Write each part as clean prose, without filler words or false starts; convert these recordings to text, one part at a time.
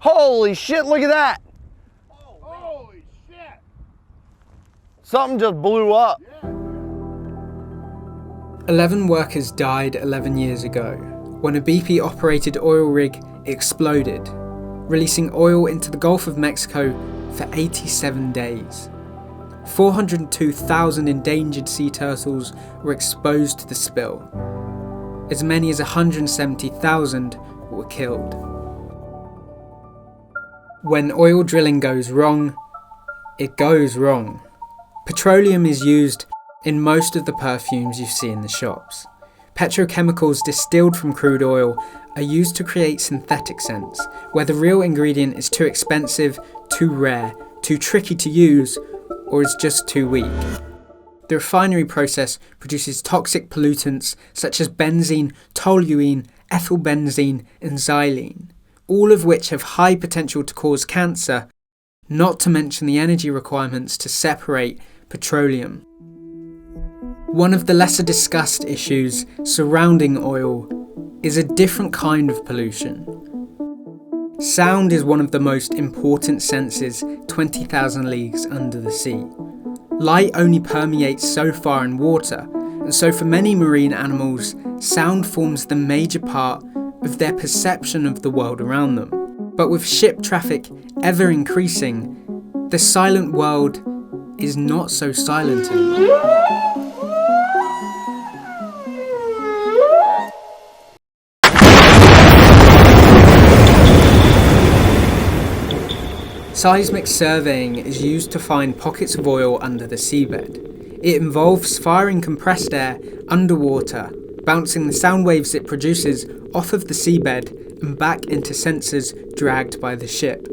Holy shit, look at that. Holy shit. Something just blew up. 11 workers died 11 years ago when a BP-operated oil rig exploded, releasing oil into the Gulf of Mexico for 87 days. 402,000 endangered sea turtles were exposed to the spill. As many as 170,000 were killed. When oil drilling goes wrong, it goes wrong. Petroleum is used in most of the perfumes you see in the shops. Petrochemicals distilled from crude oil are used to create synthetic scents, where the real ingredient is too expensive, too rare, too tricky to use, or is just too weak. The refinery process produces toxic pollutants such as benzene, toluene, ethylbenzene, and xylene, all of which have high potential to cause cancer, not to mention the energy requirements to separate petroleum. One of the lesser discussed issues surrounding oil is a different kind of pollution. Sound is one of the most important senses 20,000 leagues under the sea. Light only permeates so far in water, and so for many marine animals, sound forms the major part of their perception of the world around them. But with ship traffic ever increasing, the silent world is not so silent anymore. Seismic surveying is used to find pockets of oil under the seabed. It involves firing compressed air underwater, bouncing the sound waves it produces off of the seabed and back into sensors dragged by the ship,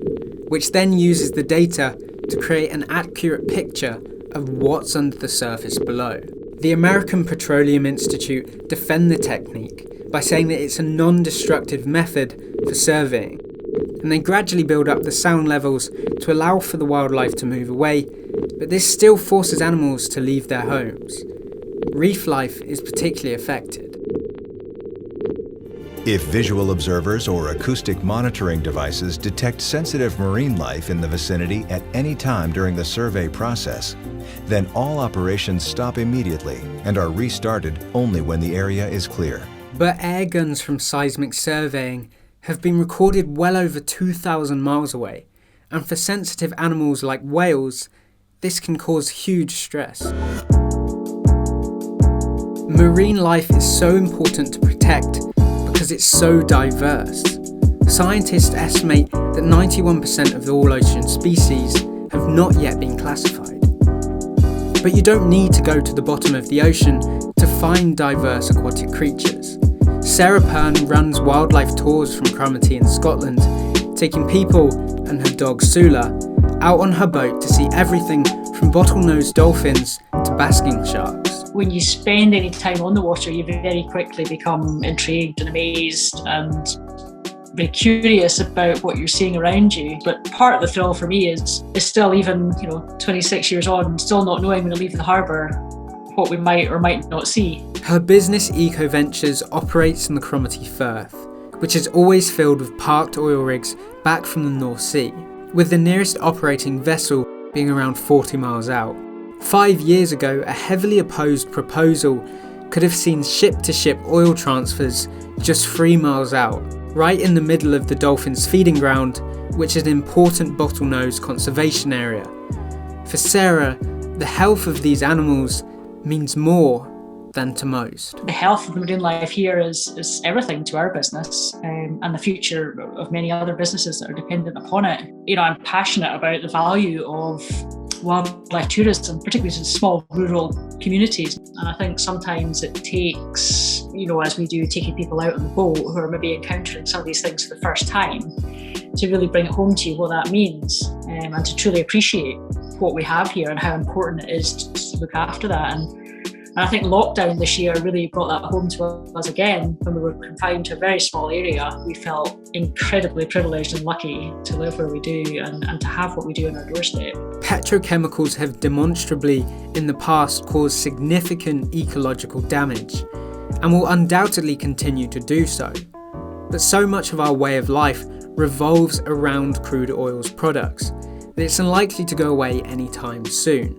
which then uses the data to create an accurate picture of what's under the surface below. The American Petroleum Institute defend the technique by saying that it's a non-destructive method for surveying, and they gradually build up the sound levels to allow for the wildlife to move away, but this still forces animals to leave their homes. Reef life is particularly affected. If visual observers or acoustic monitoring devices detect sensitive marine life in the vicinity at any time during the survey process, then all operations stop immediately and are restarted only when the area is clear. But air guns from seismic surveying have been recorded well over 2,000 miles away, and for sensitive animals like whales, this can cause huge stress. Marine life is so important to protect because it's so diverse. Scientists estimate that 91% of all ocean species have not yet been classified. But you don't need to go to the bottom of the ocean to find diverse aquatic creatures. Sarah Pern runs wildlife tours from Cromarty in Scotland, taking people and her dog Sula out on her boat to see everything from bottlenose dolphins to basking sharks. When you spend any time on the water, you very quickly become intrigued and amazed and very curious about what you're seeing around you. But part of the thrill for me is still, even 26 years on, still not knowing when to leave the harbour what we might or might not see. Her business Eco Ventures operates in the Cromarty Firth, which is always filled with parked oil rigs back from the North Sea, with the nearest operating vessel being around 40 miles out. 5 years ago, a heavily opposed proposal could have seen ship-to-ship oil transfers just 3 miles out, right in the middle of the dolphins' feeding ground, which is an important bottlenose conservation area. For Sarah, the health of these animals means more than to most. The health of the marine life here is everything to our business, and the future of many other businesses that are dependent upon it. I'm passionate about the value of wildlife tourism, particularly in small rural communities. And I think sometimes it takes, as we do, taking people out on the boat who are maybe encountering some of these things for the first time, to really bring it home to you what that means, and to truly appreciate what we have here and how important it is to look after that. And I think lockdown this year really brought that home to us again. When we were confined to a very small area, we felt incredibly privileged and lucky to live where we do and to have what we do on our doorstep. Petrochemicals have demonstrably in the past caused significant ecological damage and will undoubtedly continue to do so. But so much of our way of life revolves around crude oil's products, that it's unlikely to go away anytime soon.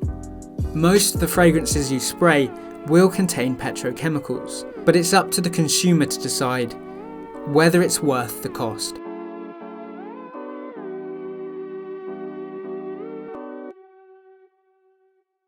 Most of the fragrances you spray will contain petrochemicals, but it's up to the consumer to decide whether it's worth the cost.